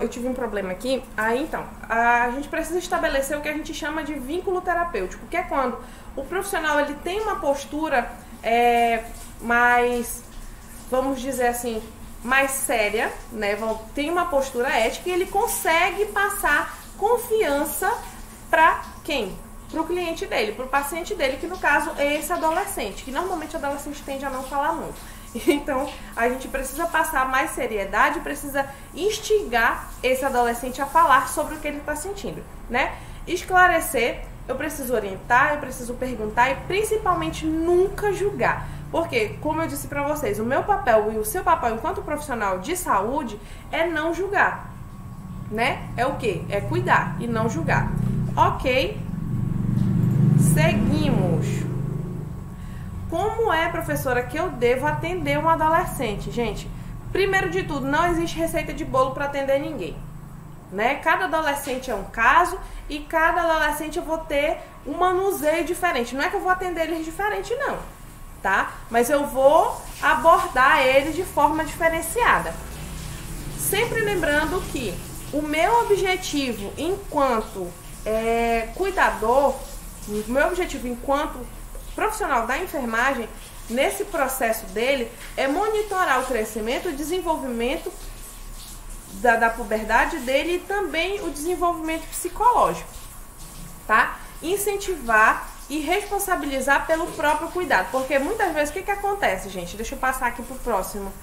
eu tive um problema aqui. Aí então, a gente precisa estabelecer o que a gente chama de vínculo terapêutico, que é quando o profissional ele tem uma postura mais, vamos dizer assim, mais séria, né? Tem uma postura ética e ele consegue passar confiança para quem? Para o cliente dele, para o paciente dele, que no caso é esse adolescente, que normalmente o adolescente tende a não falar muito. Então, a gente precisa passar mais seriedade, precisa instigar esse adolescente a falar sobre o que ele está sentindo, né? Esclarecer, eu preciso orientar, eu preciso perguntar e principalmente nunca julgar. Porque, como eu disse para vocês, o meu papel e o seu papel enquanto profissional de saúde é não julgar, né? É o quê? É cuidar e não julgar. Ok? Seguimos. Como é, professora, que eu devo atender um adolescente? Gente, primeiro de tudo, não existe receita de bolo para atender ninguém, né? Cada adolescente é um caso e cada adolescente eu vou ter um manuseio diferente. Não é que eu vou atender eles diferente, não, tá? Mas eu vou abordar eles de forma diferenciada. Sempre lembrando que o meu objetivo enquanto cuidador, o meu objetivo enquanto profissional da enfermagem, nesse processo dele, é monitorar o crescimento, o desenvolvimento da puberdade dele e também o desenvolvimento psicológico, tá? Incentivar e responsabilizar pelo próprio cuidado, porque muitas vezes o que acontece, gente? Deixa eu passar aqui pro próximo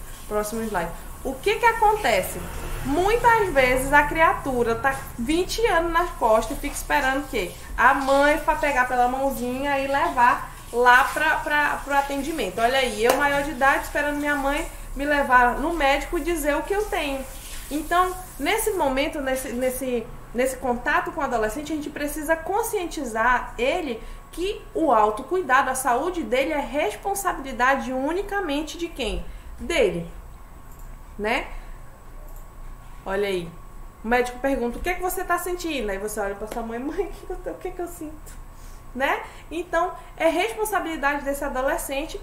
slide. O que acontece? Muitas vezes a criatura tá 20 anos nas costas e fica esperando que a mãe para pegar pela mãozinha e levar lá para o atendimento. Olha aí, eu maior de idade esperando minha mãe me levar no médico e dizer o que eu tenho. Então, nesse momento, nesse contato com o adolescente, a gente precisa conscientizar ele que o autocuidado, a saúde dele é responsabilidade unicamente de quem? Dele, né? Olha aí, o médico pergunta, o que você está sentindo? Aí você olha para sua mãe, o que eu sinto? Né? Então, é responsabilidade desse adolescente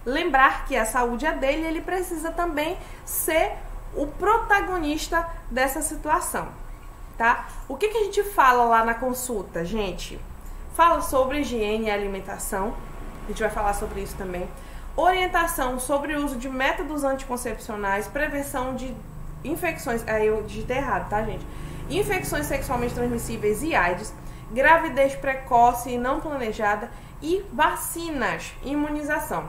lembrar que a saúde é dele, ele precisa também ser o protagonista dessa situação, tá? O que a gente fala lá na consulta, gente? Fala sobre higiene e alimentação, a gente vai falar sobre isso também. Orientação sobre o uso de métodos anticoncepcionais, prevenção de infecções, aí eu digitei errado, tá, gente? Infecções sexualmente transmissíveis e AIDS, gravidez precoce e não planejada e vacinas, imunização.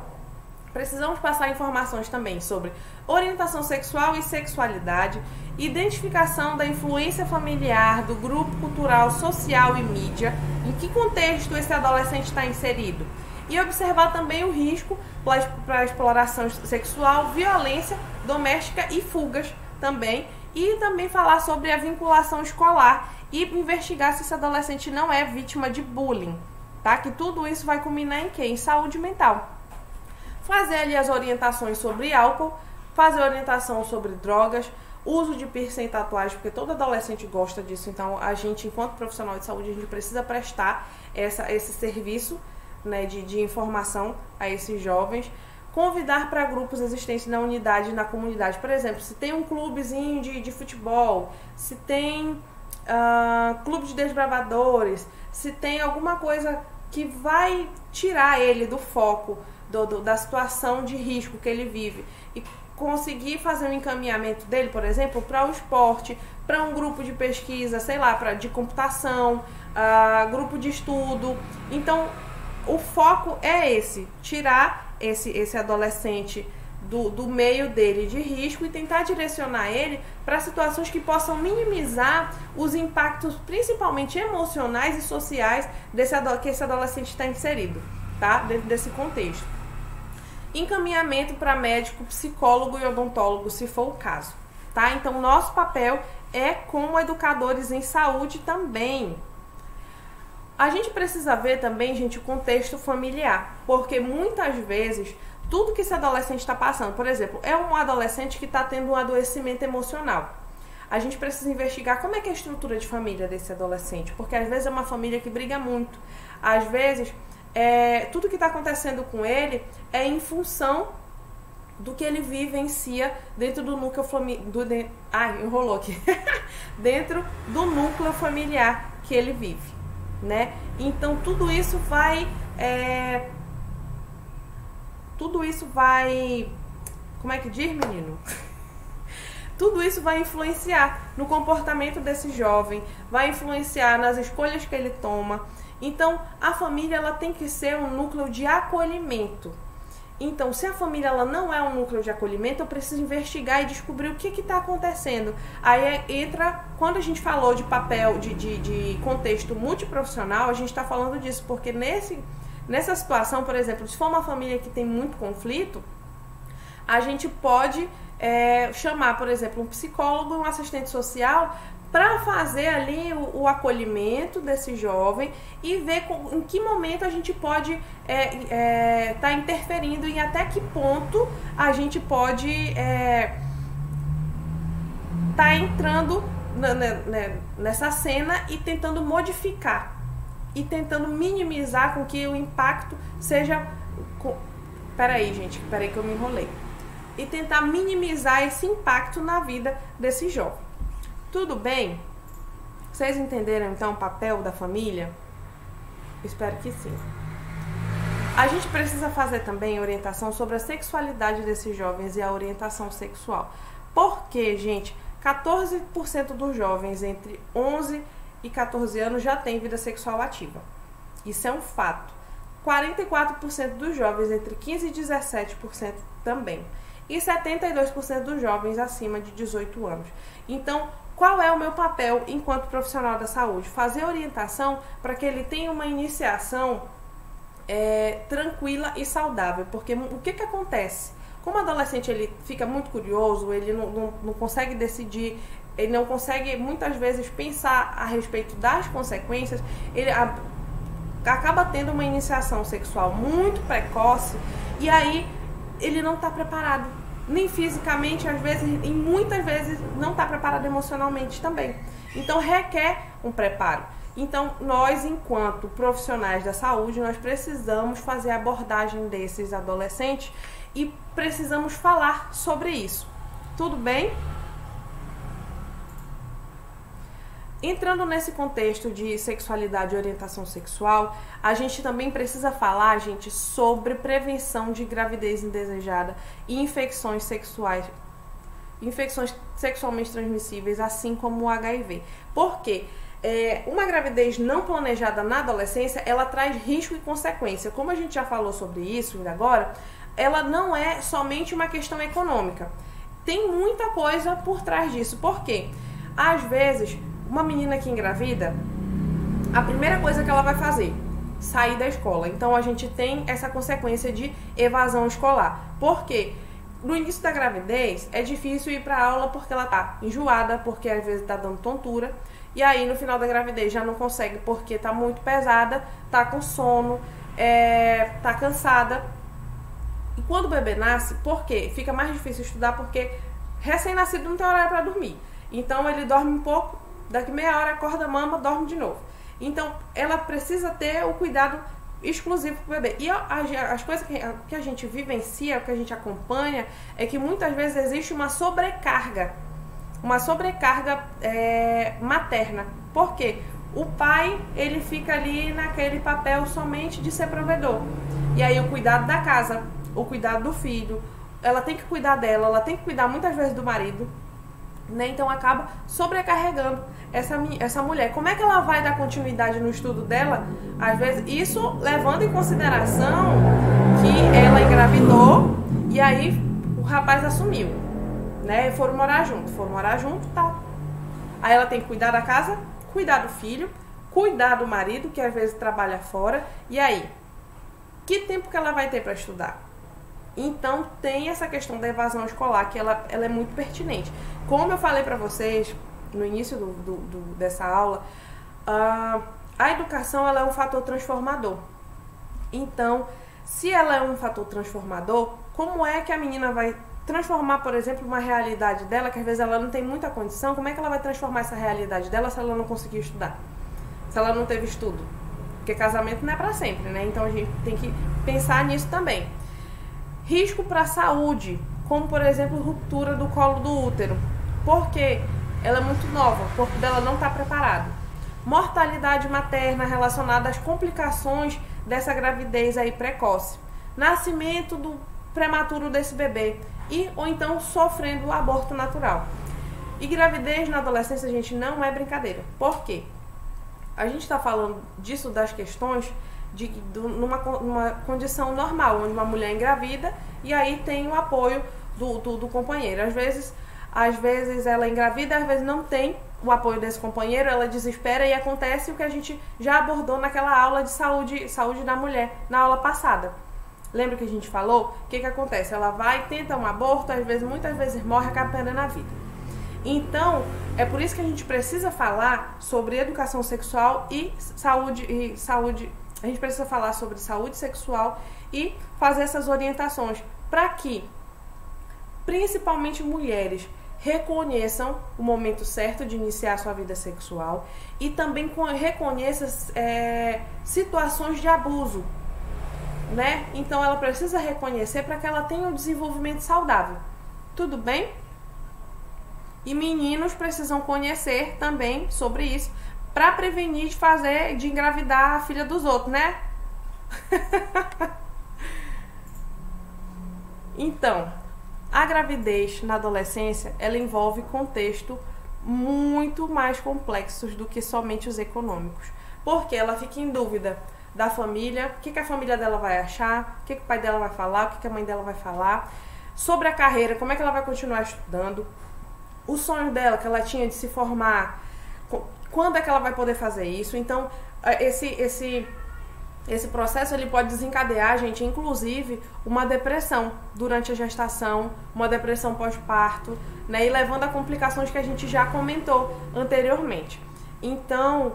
Precisamos passar informações também sobre orientação sexual e sexualidade, identificação da influência familiar, do grupo cultural, social e mídia, em que contexto esse adolescente está inserido. E observar também o risco para exploração sexual, violência doméstica e fugas também. E também falar sobre a vinculação escolar e investigar se esse adolescente não é vítima de bullying, tá? Que tudo isso vai culminar em quê? Em saúde mental. Fazer ali as orientações sobre álcool, fazer orientação sobre drogas, uso de piercing e tatuagem, porque todo adolescente gosta disso. Então, a gente, enquanto profissional de saúde, a gente precisa prestar esse serviço, né, de informação a esses jovens. Convidar para grupos existentes na unidade, na comunidade. Por exemplo, se tem um clubezinho de futebol, se tem clube de desbravadores, se tem alguma coisa que vai tirar ele do foco da situação de risco que ele vive e conseguir fazer um encaminhamento dele, por exemplo, para o esporte, para um grupo de pesquisa, sei lá, de computação, grupo de estudo. Então, o foco é tirar esse adolescente do meio dele de risco e tentar direcionar ele para situações que possam minimizar os impactos, principalmente emocionais e sociais, que esse adolescente está inserido, tá? Dentro desse contexto. Encaminhamento para médico, psicólogo e odontólogo, se for o caso, tá? Então, nosso papel é como educadores em saúde também. A gente precisa ver também, gente, o contexto familiar, porque muitas vezes tudo que esse adolescente está passando, por exemplo, é um adolescente que está tendo um adoecimento emocional. A gente precisa investigar como é que é a estrutura de família desse adolescente, porque às vezes é uma família que briga muito, às vezes tudo que está acontecendo com ele é em função do que ele vivencia dentro do núcleo familiar. Enrolou aqui. Dentro do núcleo familiar que ele vive, né? Então tudo isso vai como é que diz, menino? Tudo isso vai influenciar no comportamento desse jovem, vai influenciar nas escolhas que ele toma. Então, a família ela tem que ser um núcleo de acolhimento. Então, se a família ela não é um núcleo de acolhimento, eu preciso investigar e descobrir o que está acontecendo. Aí entra, quando a gente falou de papel, de contexto multiprofissional, a gente está falando disso, porque nessa situação, por exemplo, se for uma família que tem muito conflito, a gente pode chamar, por exemplo, um psicólogo, um assistente social, para fazer ali o acolhimento desse jovem e ver em que momento a gente pode tá interferindo e até que ponto a gente pode tá entrando nessa cena e tentando modificar e tentando minimizar com que o impacto seja... Peraí, que eu me enrolei. E tentar minimizar esse impacto na vida desse jovem. Tudo bem? Vocês entenderam então o papel da família? Espero que sim. A gente precisa fazer também orientação sobre a sexualidade desses jovens e a orientação sexual. Porque, gente, 14% dos jovens entre 11 e 14 anos já tem vida sexual ativa. Isso é um fato. 44% dos jovens entre 15 e 17% também. E 72% dos jovens acima de 18 anos. Então, qual é o meu papel enquanto profissional da saúde? Fazer orientação para que ele tenha uma iniciação tranquila e saudável. Porque o que acontece? Como o adolescente ele fica muito curioso, ele não consegue decidir, ele não consegue muitas vezes pensar a respeito das consequências, ele acaba tendo uma iniciação sexual muito precoce e aí ele não está preparado. Nem fisicamente, às vezes, e muitas vezes não está preparado emocionalmente também. Então, requer um preparo. Então, nós, enquanto profissionais da saúde, nós precisamos fazer a abordagem desses adolescentes e precisamos falar sobre isso. Tudo bem? Entrando nesse contexto de sexualidade e orientação sexual, a gente também precisa falar, gente, sobre prevenção de gravidez indesejada e infecções sexuais, infecções sexualmente transmissíveis, assim como o HIV. Por quê? Uma gravidez não planejada na adolescência, ela traz risco e consequência. Como a gente já falou sobre isso ainda agora, ela não é somente uma questão econômica. Tem muita coisa por trás disso. Por quê? Às vezes, uma menina que engravida, a primeira coisa que ela vai fazer, sair da escola. Então, a gente tem essa consequência de evasão escolar. Por quê? No início da gravidez, é difícil ir para aula porque ela tá enjoada, porque às vezes tá dando tontura. E aí, no final da gravidez, já não consegue porque tá muito pesada, tá com sono, tá cansada. E quando o bebê nasce, por quê? Fica mais difícil estudar porque recém-nascido não tem horário para dormir. Então, ele dorme um pouco, daqui meia hora acorda, mama, dorme de novo. Então, ela precisa ter o cuidado exclusivo para o bebê. E as coisas que a gente vivencia, que a gente acompanha, é que muitas vezes existe uma sobrecarga materna. Por quê? O pai, ele fica ali naquele papel somente de ser provedor. E aí o cuidado da casa, o cuidado do filho, ela tem que cuidar dela, ela tem que cuidar muitas vezes do marido, né? Então acaba sobrecarregando essa mulher. Como é que ela vai dar continuidade no estudo dela? Às vezes, isso levando em consideração que ela engravidou e aí o rapaz assumiu, né? E foram morar junto, tá. Aí ela tem que cuidar da casa, cuidar do filho, cuidar do marido, que às vezes trabalha fora. E aí, que tempo que ela vai ter para estudar? Então, tem essa questão da evasão escolar, que ela é muito pertinente. Como eu falei para vocês no início dessa aula, a educação ela é um fator transformador. Então, se ela é um fator transformador, como é que a menina vai transformar, por exemplo, uma realidade dela, que às vezes ela não tem muita condição, como é que ela vai transformar essa realidade dela se ela não conseguir estudar? Se ela não teve estudo? Porque casamento não é para sempre, né? Então, a gente tem que pensar nisso também. Risco para a saúde. como por exemplo ruptura do colo do útero, porque ela é muito nova, o corpo dela não está preparado. Mortalidade materna relacionada às complicações dessa gravidez aí precoce, nascimento do prematuro desse bebê ou então sofrendo o aborto natural. E gravidez na adolescência, gente, não é brincadeira. Por quê? A gente está falando disso, das questões numa condição normal, onde uma mulher engravida e aí tem o apoio do companheiro. Às vezes ela engravida, às vezes não tem o apoio desse companheiro, ela desespera e acontece o que a gente já abordou naquela aula de saúde da mulher, na aula passada. Lembra que a gente falou? O que acontece? Ela vai, tenta um aborto, muitas vezes morre, acaba perdendo a vida. Então, é por isso que a gente precisa falar sobre educação sexual e saúde. A gente precisa falar sobre saúde sexual e fazer essas orientações para que, principalmente mulheres, reconheçam o momento certo de iniciar a sua vida sexual e também reconheçam situações de abuso, né? Então, ela precisa reconhecer para que ela tenha um desenvolvimento saudável. Tudo bem? E meninos precisam conhecer também sobre isso para prevenir de engravidar a filha dos outros, né? Então, a gravidez na adolescência, ela envolve contexto muito mais complexos do que somente os econômicos. Porque ela fica em dúvida da família, o que a família dela vai achar, o que o pai dela vai falar, o que a mãe dela vai falar, sobre a carreira, como é que ela vai continuar estudando, o sonho dela que ela tinha de se formar, quando é que ela vai poder fazer isso. Então, esse processo ele pode desencadear, gente, inclusive uma depressão durante a gestação, uma depressão pós-parto, né, e levando a complicações que a gente já comentou anteriormente. Então,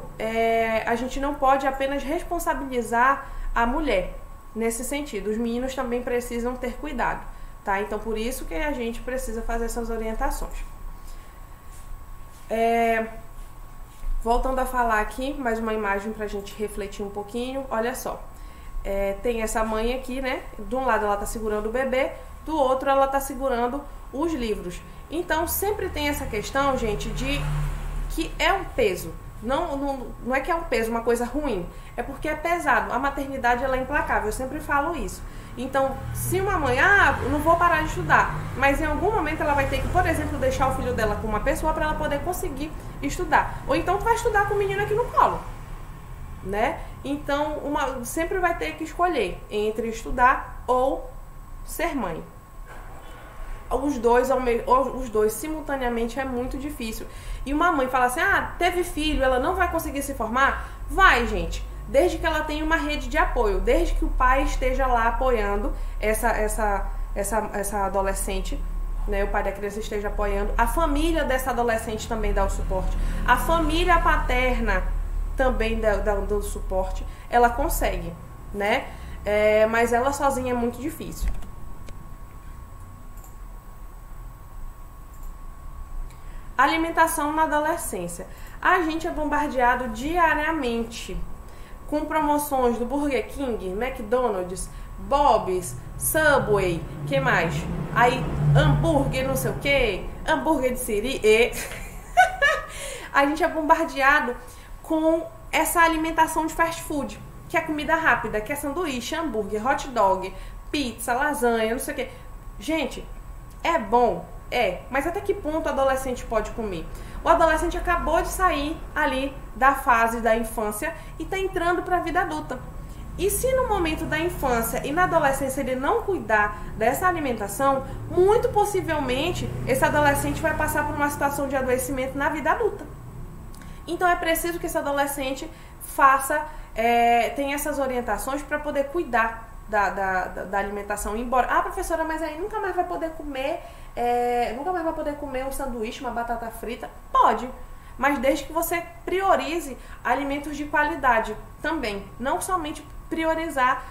a gente não pode apenas responsabilizar a mulher nesse sentido. Os meninos também precisam ter cuidado, tá? Então, por isso que a gente precisa fazer essas orientações. Voltando a falar aqui, mais uma imagem pra gente refletir um pouquinho. Olha só, tem essa mãe aqui, né? De um lado ela tá segurando o bebê, do outro ela tá segurando os livros. Então sempre tem essa questão, gente, de que é um peso. Não é que é um peso, uma coisa ruim, é porque é pesado. A maternidade ela é implacável, eu sempre falo isso. Então, se uma mãe, não vou parar de estudar, mas em algum momento ela vai ter que, por exemplo, deixar o filho dela com uma pessoa para ela poder conseguir estudar. Ou então tu vai estudar com o menino aqui no colo, né? Então, sempre vai ter que escolher entre estudar ou ser mãe. Os dois simultaneamente é muito difícil. E uma mãe fala assim, teve filho, ela não vai conseguir se formar? Vai, gente. Desde que ela tenha uma rede de apoio, desde que o pai esteja lá apoiando essa adolescente, né, o pai da criança esteja apoiando, a família dessa adolescente também dá o suporte, a família paterna também dá o suporte, ela consegue, né? Mas ela sozinha é muito difícil. Alimentação na adolescência. A gente é bombardeado diariamente com promoções do Burger King, McDonald's, Bob's, Subway, que mais? Aí, hambúrguer não sei o que, hambúrguer de siri, a gente é bombardeado com essa alimentação de fast food, que é comida rápida, que é sanduíche, hambúrguer, hot dog, pizza, lasanha, não sei o que. Gente, é bom? Mas até que ponto o adolescente pode comer? O adolescente acabou de sair ali da fase da infância e está entrando para a vida adulta. E se no momento da infância e na adolescência ele não cuidar dessa alimentação, muito possivelmente esse adolescente vai passar por uma situação de adoecimento na vida adulta. Então é preciso que esse adolescente tenha essas orientações para poder cuidar da alimentação. Embora, professora, mas aí nunca mais vai poder comer um sanduíche, uma batata frita. Pode, mas desde que você priorize alimentos de qualidade também. Não somente priorizar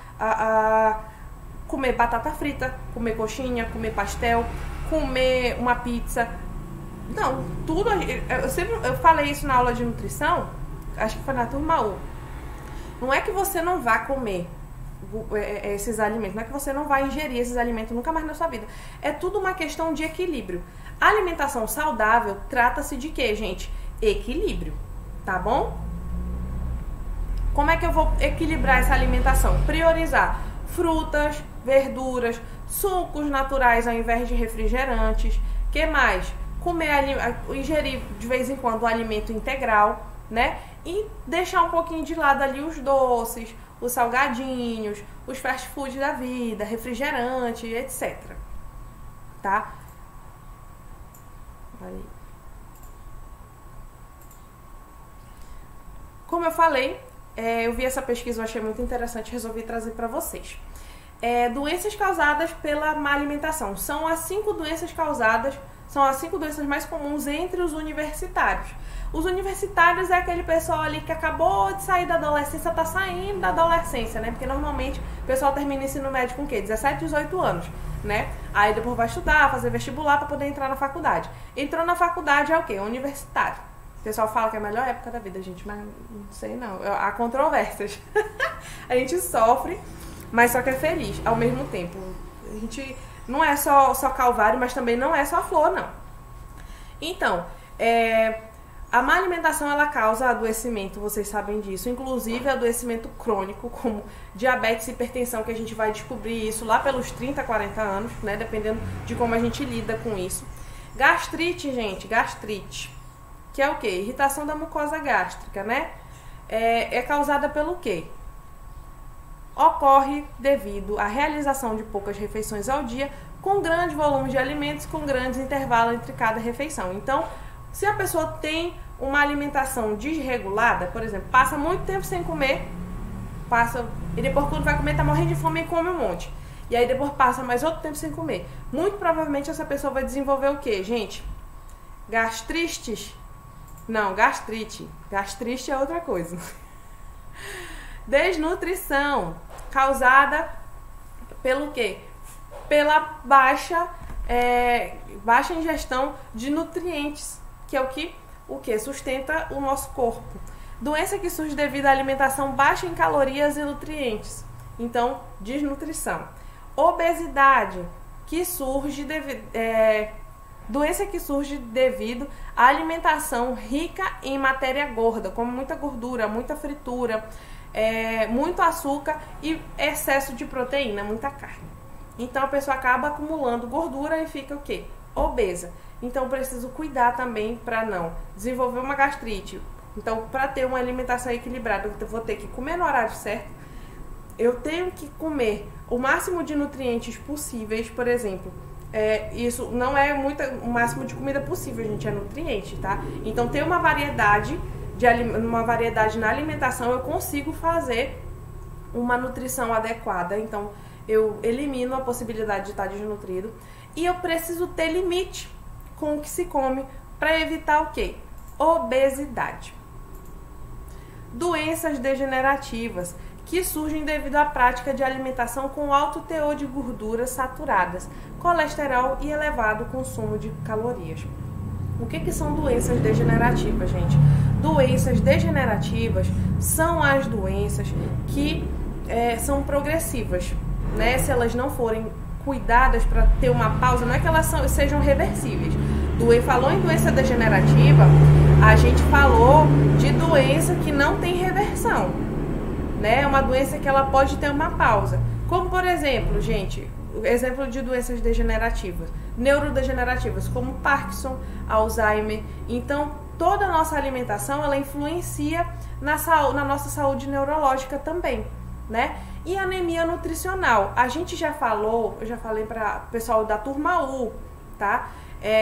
comer batata frita, comer coxinha, comer pastel, comer uma pizza. Não, tudo. Eu falei isso na aula de nutrição, acho que foi na turma 1. Não é que você não vá comer esses alimentos. Não é que você não vai ingerir esses alimentos nunca mais na sua vida. É tudo uma questão de equilíbrio. A alimentação saudável trata-se de quê, gente? Equilíbrio, tá bom? Como é que eu vou equilibrar essa alimentação? Priorizar frutas, verduras, sucos naturais ao invés de refrigerantes. Que mais? Ingerir de vez em quando o alimento integral, né? E deixar um pouquinho de lado ali os doces, os salgadinhos, os fast food da vida, refrigerante, etc. Tá? Aí. Como eu falei, eu vi essa pesquisa, eu achei muito interessante, resolvi trazer para vocês. Doenças causadas pela má alimentação. São as 5 doenças mais comuns entre os universitários. Os universitários é aquele pessoal ali que acabou de sair da adolescência, tá saindo da adolescência, né? Porque normalmente o pessoal termina ensino médio com o quê? 17, 18 anos, né? Aí depois vai estudar, fazer vestibular para poder entrar na faculdade. Entrou na faculdade é o quê? Universitário. O pessoal fala que é a melhor época da vida, gente, mas não sei não. Há controvérsias. A gente sofre, mas só que é feliz ao mesmo tempo. A gente não é só calvário, mas também não é só flor, não. Então, a má alimentação, ela causa adoecimento, vocês sabem disso, inclusive adoecimento crônico, como diabetes e hipertensão, que a gente vai descobrir isso lá pelos 30, 40 anos, né, dependendo de como a gente lida com isso. Gastrite, gente, gastrite, que é o quê? Irritação da mucosa gástrica, né? É causada pelo quê? Ocorre devido à realização de poucas refeições ao dia, com grande volume de alimentos, com grandes intervalos entre cada refeição. Então, se a pessoa tem uma alimentação desregulada, por exemplo, passa muito tempo sem comer, e depois quando vai comer tá morrendo de fome e come um monte. E aí depois passa mais outro tempo sem comer. Muito provavelmente essa pessoa vai desenvolver o quê, gente? Gastrites? Não, gastrite. Gastrite é outra coisa. Desnutrição, causada pelo quê? Pela baixa ingestão de nutrientes, que é o que sustenta o nosso corpo. Doença que surge devido à alimentação baixa em calorias e nutrientes. Então, desnutrição. Obesidade, que surge doença que surge devido à alimentação rica em matéria gorda, como muita gordura, muita fritura, muito açúcar e excesso de proteína, muita carne. Então a pessoa acaba acumulando gordura e fica o quê? Obesa. Então preciso cuidar também para não desenvolver uma gastrite. Então, para ter uma alimentação equilibrada, eu vou ter que comer no horário certo. Eu tenho que comer o máximo de nutrientes possíveis, por exemplo. Isso não é o máximo de comida possível, gente, é nutriente, tá? Então ter uma variedade na alimentação, eu consigo fazer uma nutrição adequada. Então eu elimino a possibilidade de estar desnutrido. E eu preciso ter limite com o que se come para evitar o quê? Obesidade. Doenças degenerativas que surgem devido à prática de alimentação com alto teor de gorduras saturadas, colesterol e elevado consumo de calorias. O que são doenças degenerativas, gente? Doenças degenerativas são as doenças que são progressivas, né? Se elas não forem cuidadas para ter uma pausa, não é que elas sejam reversíveis. Falou em doença degenerativa, a gente falou de doença que não tem reversão, né? É uma doença que ela pode ter uma pausa. Como, por exemplo, gente, exemplo de doenças degenerativas, neurodegenerativas, como Parkinson, Alzheimer. Então, toda a nossa alimentação, ela influencia na nossa saúde neurológica também, né? E anemia nutricional. A gente já falou, eu já falei para o pessoal da turma U, tá?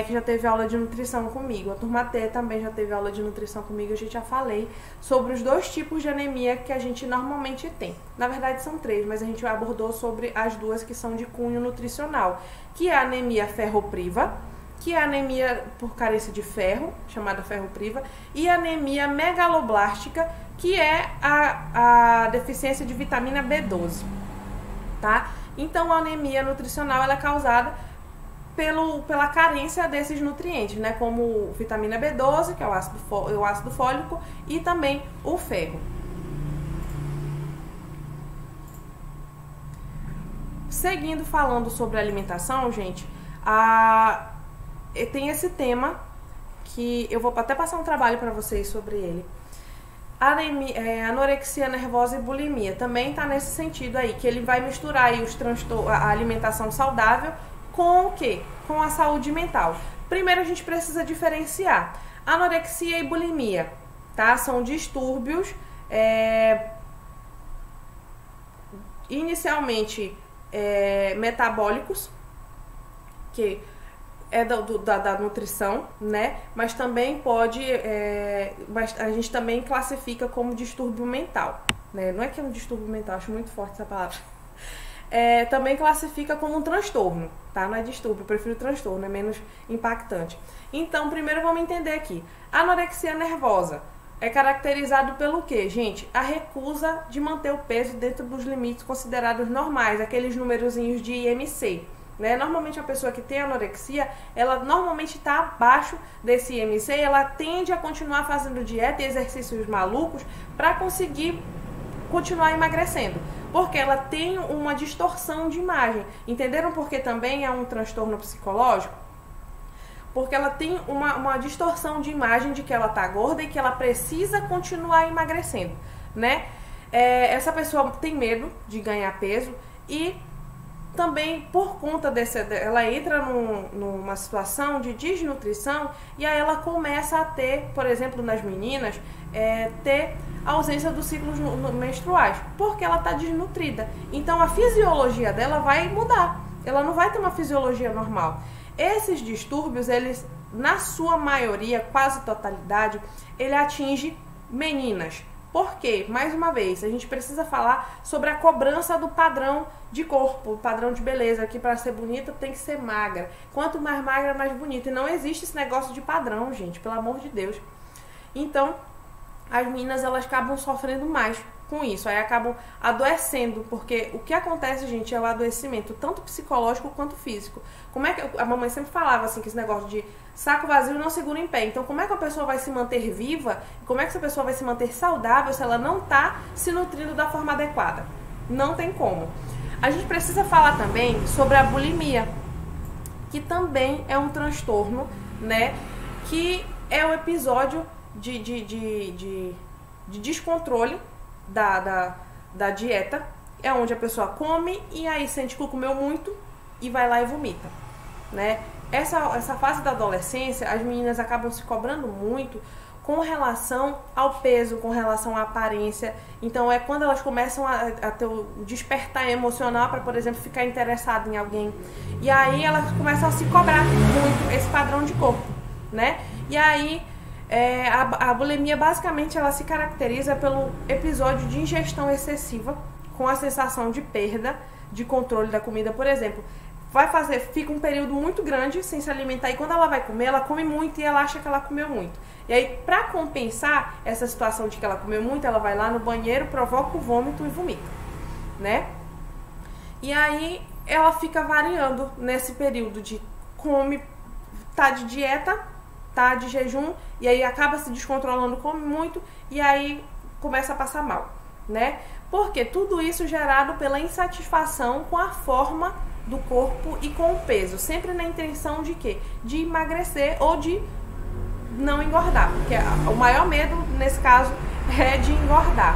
Que já teve aula de nutrição comigo. A turma T também já teve aula de nutrição comigo. A gente já falei sobre os 2 tipos de anemia que a gente normalmente tem. Na verdade são 3, mas a gente abordou sobre as 2 que são de cunho nutricional, que é a anemia ferropriva, que é a anemia por carência de ferro, chamada ferropriva, e a anemia megaloblástica, que é a deficiência de vitamina B12, tá? Então a anemia nutricional, ela é causada pela carência desses nutrientes, né? Como vitamina B12, que é o ácido fólico, e também o ferro. seguindo falando sobre alimentação, gente, tem esse tema que eu vou até passar um trabalho para vocês sobre ele. Anorexia nervosa e bulimia também está nesse sentido aí, que ele vai misturar aí a alimentação saudável com o quê? Com a saúde mental. Primeiro a gente precisa diferenciar anorexia e bulimia, tá? São distúrbios inicialmente metabólicos, que é da nutrição, né? Mas também pode, a gente também classifica como distúrbio mental, né? Não é que é um distúrbio mental, acho muito forte essa palavra. Também classifica como um transtorno, tá? Não é distúrbio, eu prefiro transtorno, é menos impactante. Então, primeiro vamos entender aqui. Anorexia nervosa é caracterizado pelo quê, gente? A recusa de manter o peso dentro dos limites considerados normais, aqueles numerozinhos de IMC. Né? Normalmente a pessoa que tem anorexia, ela normalmente está abaixo desse IMC, ela tende a continuar fazendo dieta e exercícios malucos para conseguir continuar emagrecendo, porque ela tem uma distorção de imagem. Entenderam por que também é um transtorno psicológico? Porque ela tem uma distorção de imagem de que ela está gorda e que ela precisa continuar emagrecendo, né? Essa pessoa tem medo de ganhar peso e também por conta ela entra numa situação de desnutrição e aí ela começa a ter, por exemplo, nas meninas, ter ausência dos ciclos menstruais, porque ela está desnutrida. Então a fisiologia dela vai mudar, ela não vai ter uma fisiologia normal. Esses distúrbios, eles, na sua maioria, quase totalidade, ele atinge meninas. Por quê? Mais uma vez, a gente precisa falar sobre a cobrança do padrão de corpo, o padrão de beleza, que para ser bonita tem que ser magra. Quanto mais magra, mais bonita. E não existe esse negócio de padrão, gente, pelo amor de Deus. Então, as meninas, elas acabam sofrendo mais com isso, aí acabam adoecendo, porque o que acontece, gente, é o adoecimento, tanto psicológico quanto físico. Como é que a mamãe sempre falava assim, que esse negócio de saco vazio não segura em pé. Então, como é que a pessoa vai se manter viva? Como é que essa pessoa vai se manter saudável se ela não está se nutrindo da forma adequada? Não tem como. A gente precisa falar também sobre a bulimia, que também é um transtorno, né? Que é o episódio de descontrole da dieta, é onde a pessoa come e aí sente que comeu muito e vai lá e vomita, né? Essa fase da adolescência, as meninas acabam se cobrando muito com relação ao peso, com relação à aparência. Então é quando elas começam a ter o despertar emocional para, por exemplo, ficar interessada em alguém. E aí elas começam a se cobrar muito esse padrão de corpo, né? E aí a bulimia basicamente ela se caracteriza pelo episódio de ingestão excessiva com a sensação de perda de controle da comida. Por exemplo, fica um período muito grande sem se alimentar e quando ela vai comer, ela come muito e ela acha que ela comeu muito. E aí, para compensar essa situação de que ela comeu muito, ela vai lá no banheiro, provoca o vômito e vomita, né? E aí ela fica variando nesse período de come, tá de dieta, tá de jejum, e aí acaba se descontrolando, come muito, e aí começa a passar mal, né? Porque tudo isso gerado pela insatisfação com a forma do corpo e com o peso, sempre na intenção de quê? De emagrecer ou de não engordar, porque o maior medo nesse caso é de engordar.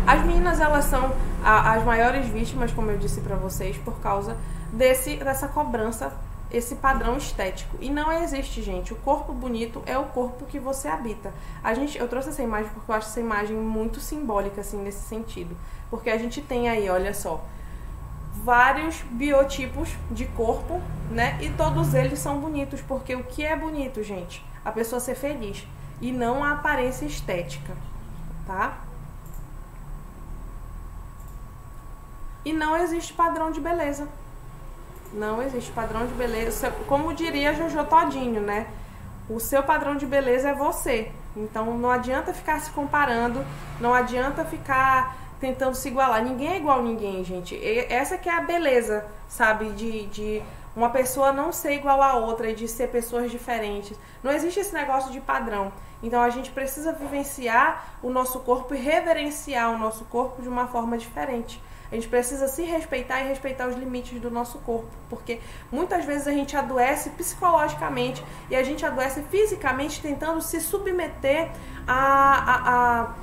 As meninas, elas são as maiores vítimas, como eu disse pra vocês, por causa dessa cobrança, esse padrão estético. E não existe, gente. O corpo bonito é o corpo que você habita. Eu trouxe essa imagem porque eu acho essa imagem muito simbólica, assim, nesse sentido. Porque a gente tem aí, olha só, vários biotipos de corpo, né? E todos eles são bonitos, porque o que é bonito, gente? A pessoa ser feliz e não a aparência estética, tá? E não existe padrão de beleza. Não existe padrão de beleza. Como diria Jojo Todinho, né? O seu padrão de beleza é você. Então não adianta ficar se comparando, não adianta ficar tentando se igualar. Ninguém é igual a ninguém, gente. Essa que é a beleza, sabe? De uma pessoa não ser igual a outra e de ser pessoas diferentes. Não existe esse negócio de padrão. Então a gente precisa vivenciar o nosso corpo e reverenciar o nosso corpo de uma forma diferente. A gente precisa se respeitar e respeitar os limites do nosso corpo, porque muitas vezes a gente adoece psicologicamente e a gente adoece fisicamente tentando se submeter a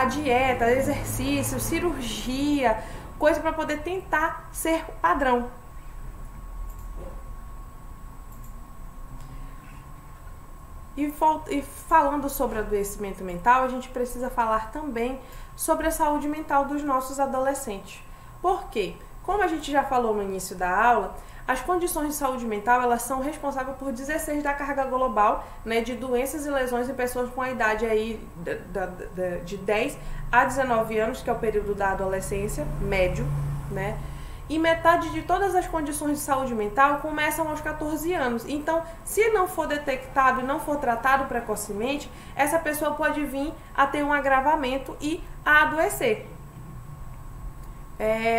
dieta, exercício, cirurgia, coisa para poder tentar ser padrão. E falando sobre adoecimento mental, a gente precisa falar também sobre a saúde mental dos nossos adolescentes. Por quê? Como a gente já falou no início da aula, as condições de saúde mental elas são responsáveis por 16% da carga global, né, de doenças e lesões em pessoas com a idade aí de 10 a 19 anos, que é o período da adolescência, médio, né? E metade de todas as condições de saúde mental começam aos 14 anos. Então, se não for detectado e não for tratado precocemente, essa pessoa pode vir a ter um agravamento e a adoecer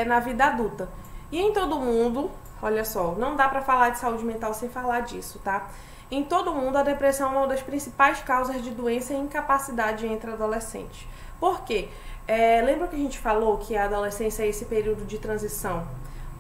na vida adulta. E em todo mundo, olha só, não dá para falar de saúde mental sem falar disso, tá? Em todo mundo, a depressão é uma das principais causas de doença e incapacidade entre adolescentes. Por quê? Lembra que a gente falou que a adolescência é esse período de transição,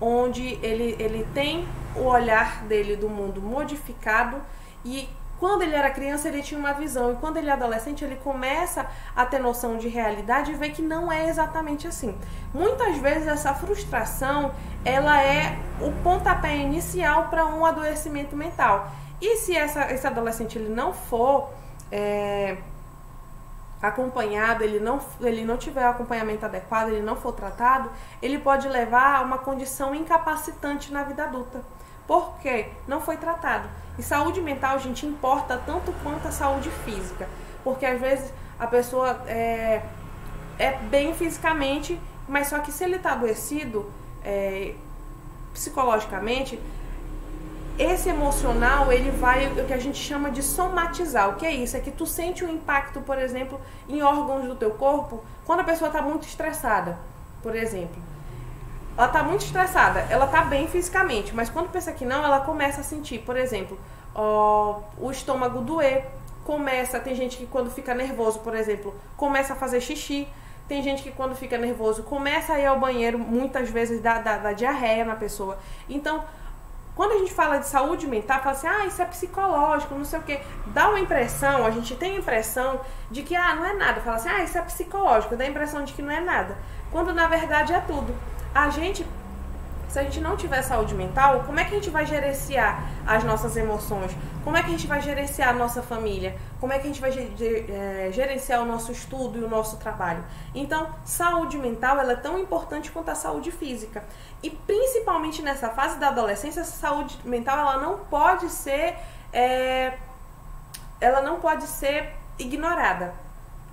onde ele tem o olhar dele do mundo modificado e quando ele era criança ele tinha uma visão e quando ele é adolescente ele começa a ter noção de realidade e vê que não é exatamente assim. Muitas vezes essa frustração ela é o pontapé inicial para um adoecimento mental. E se esse adolescente ele não for acompanhado, ele não tiver o acompanhamento adequado, ele não for tratado, ele pode levar a uma condição incapacitante na vida adulta. Por quê? Não foi tratado. E saúde mental, gente, importa tanto quanto a saúde física. Porque às vezes a pessoa é bem fisicamente, mas só que se ele está adoecido psicologicamente, esse emocional, ele vai, o que a gente chama de somatizar. O que é isso? É que tu sente um impacto, por exemplo, em órgãos do teu corpo, quando a pessoa está muito estressada, por exemplo. Ela está muito estressada, ela está bem fisicamente, mas quando pensa que não, ela começa a sentir, por exemplo, o estômago doer, tem gente que quando fica nervoso, por exemplo, começa a fazer xixi, tem gente que quando fica nervoso começa a ir ao banheiro, muitas vezes dá diarreia na pessoa. Então, quando a gente fala de saúde mental, fala assim, isso é psicológico, não sei o quê. Dá uma impressão, a gente tem a impressão de que, não é nada. Fala assim, isso é psicológico, dá a impressão de que não é nada. Quando na verdade é tudo. Se a gente não tiver saúde mental, como é que a gente vai gerenciar as nossas emoções? Como é que a gente vai gerenciar a nossa família? Como é que a gente vai gerenciar o nosso estudo e o nosso trabalho? Então, saúde mental ela é tão importante quanto a saúde física. E principalmente nessa fase da adolescência, essa saúde mental ela não pode ser ignorada,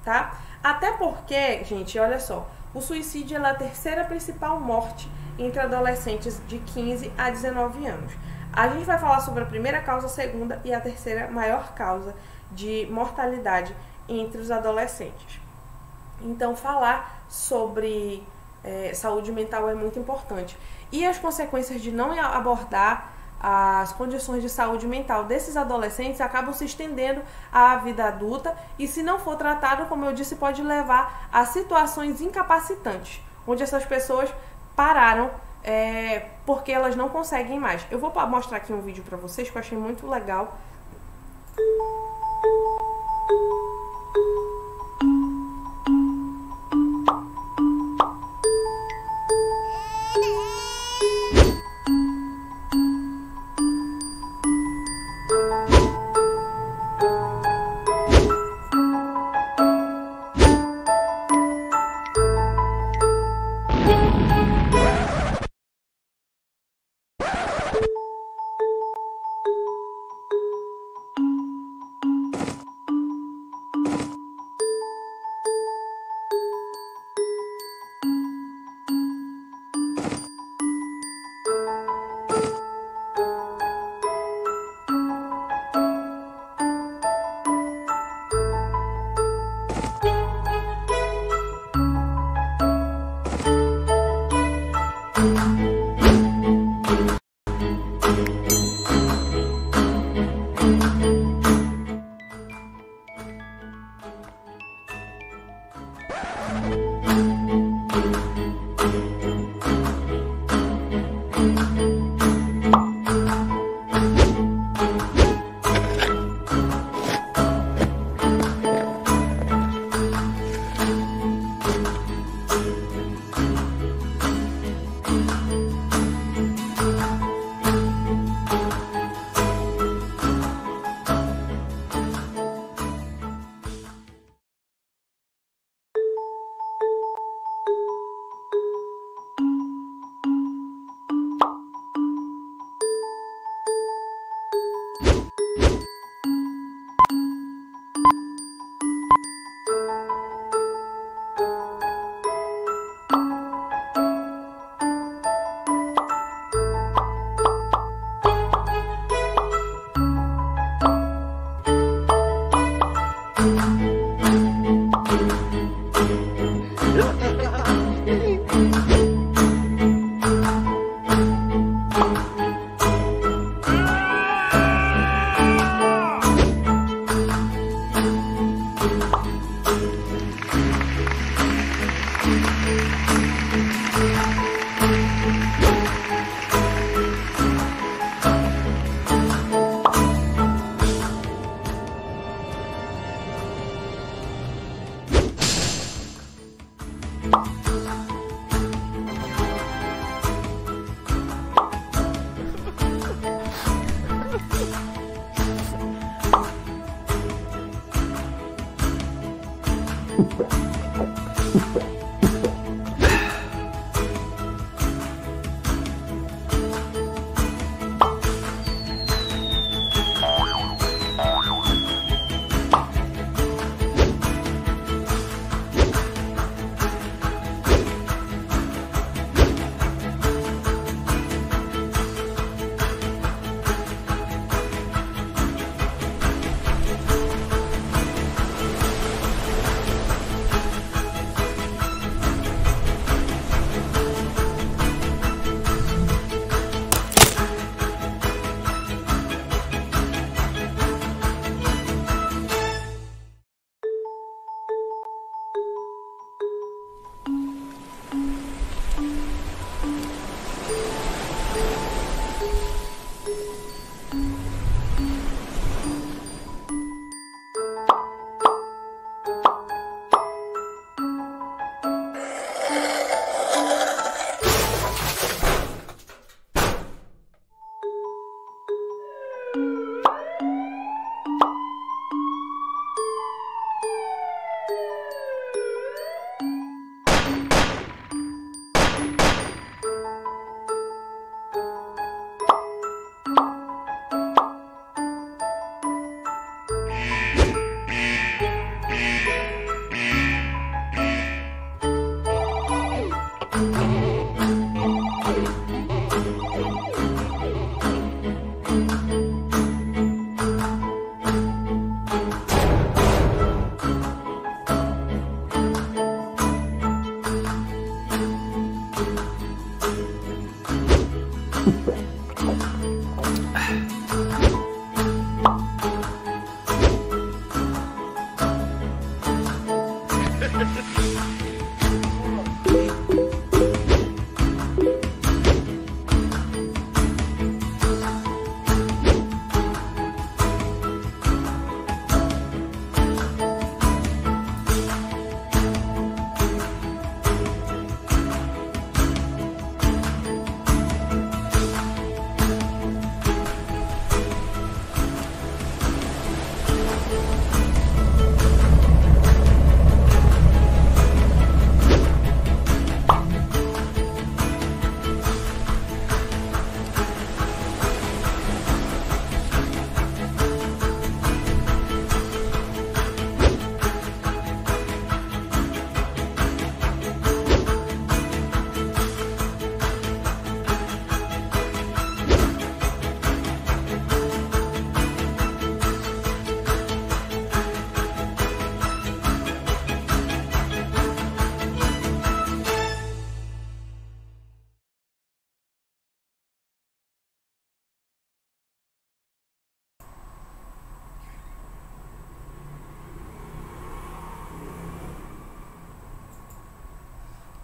tá? Até porque, gente, olha só, o suicídio é a terceira principal morte entre adolescentes de 15 a 19 anos. A gente vai falar sobre a primeira causa, a segunda e a terceira maior causa de mortalidade entre os adolescentes. Então, falar sobre saúde mental é muito importante. E as consequências de não abordar as condições de saúde mental desses adolescentes acabam se estendendo à vida adulta e, se não for tratado, como eu disse, pode levar a situações incapacitantes, onde essas pessoas pararam porque elas não conseguem mais. Eu vou mostrar aqui um vídeo para vocês que eu achei muito legal.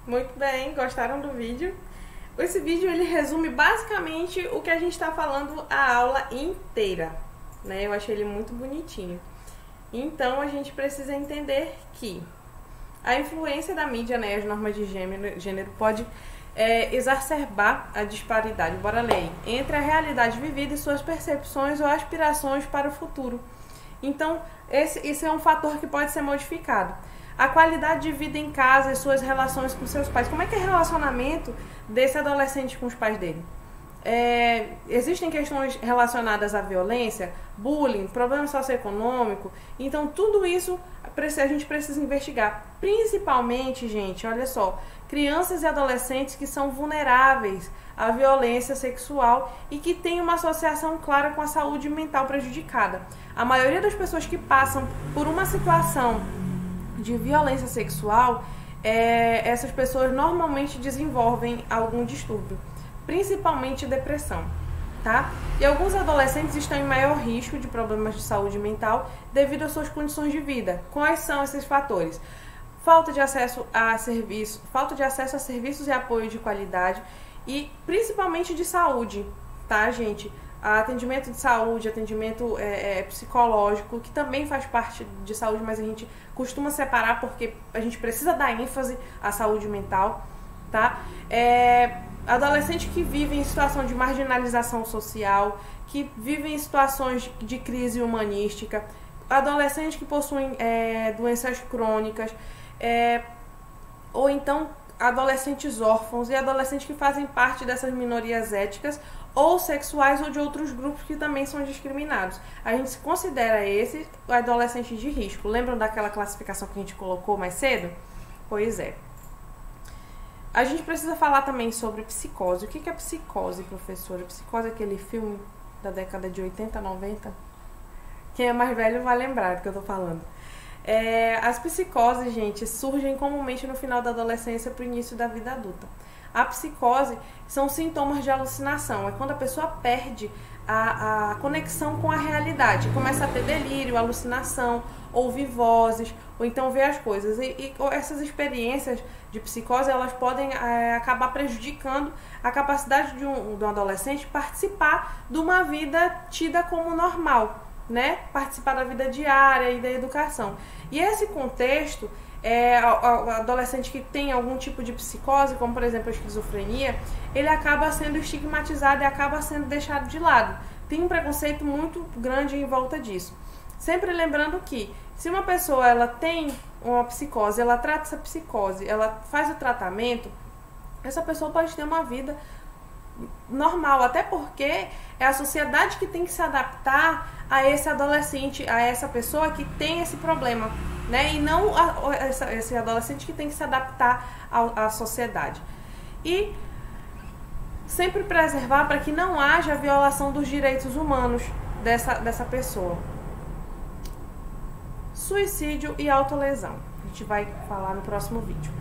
Muito bem, gostaram do vídeo? Esse vídeo ele resume basicamente o que a gente está falando a aula inteira, né? Eu achei ele muito bonitinho. Então a gente precisa entender que a influência da mídia, né, as normas de gênero pode exacerbar a disparidade, bora ler aí, entre a realidade vivida e suas percepções ou aspirações para o futuro. Então esse é um fator que pode ser modificado. A qualidade de vida em casa e suas relações com seus pais. Como é que é o relacionamento desse adolescente com os pais dele? Existem questões relacionadas à violência, bullying, problema socioeconômico. Então, tudo isso a gente precisa investigar. Principalmente, gente, olha só, crianças e adolescentes que são vulneráveis à violência sexual e que têm uma associação clara com a saúde mental prejudicada. A maioria das pessoas que passam por uma situação de violência sexual, essas pessoas normalmente desenvolvem algum distúrbio, principalmente depressão, tá? E alguns adolescentes estão em maior risco de problemas de saúde mental devido às suas condições de vida. Quais são esses fatores? Falta de acesso a serviços e apoio de qualidade e principalmente de saúde, tá, gente? Atendimento de saúde, atendimento psicológico, que também faz parte de saúde, mas a gente costuma separar porque a gente precisa dar ênfase à saúde mental, tá? Adolescentes que vivem em situação de marginalização social, que vivem em situações de crise humanística, adolescentes que possuem doenças crônicas, ou então adolescentes órfãos e adolescentes que fazem parte dessas minorias étnicas ou sexuais ou de outros grupos que também são discriminados. A gente considera esses adolescentes de risco. Lembram daquela classificação que a gente colocou mais cedo? Pois é. A gente precisa falar também sobre psicose. O que é psicose, professora? Psicose é aquele filme da década de 80, 90? Quem é mais velho vai lembrar do que eu tô falando. As psicoses, gente, surgem comumente no final da adolescência para o início da vida adulta. A psicose são sintomas de alucinação. É quando a pessoa perde a conexão com a realidade. Começa a ter delírio, alucinação, ouvir vozes, ou então ver as coisas. E essas experiências de psicose, elas podem acabar prejudicando a capacidade de um adolescente participar de uma vida tida como normal, né? Participar da vida diária e da educação. E esse contexto, o adolescente que tem algum tipo de psicose, como por exemplo a esquizofrenia, ele acaba sendo estigmatizado e acaba sendo deixado de lado. Tem um preconceito muito grande em volta disso. Sempre lembrando que se uma pessoa ela tem uma psicose, ela trata essa psicose, ela faz o tratamento, essa pessoa pode ter uma vida normal, até porque é a sociedade que tem que se adaptar a esse adolescente, a essa pessoa que tem esse problema, né? E não esse adolescente que tem que se adaptar à sociedade. E sempre preservar para que não haja violação dos direitos humanos dessa pessoa. Suicídio e autolesão. A gente vai falar no próximo vídeo.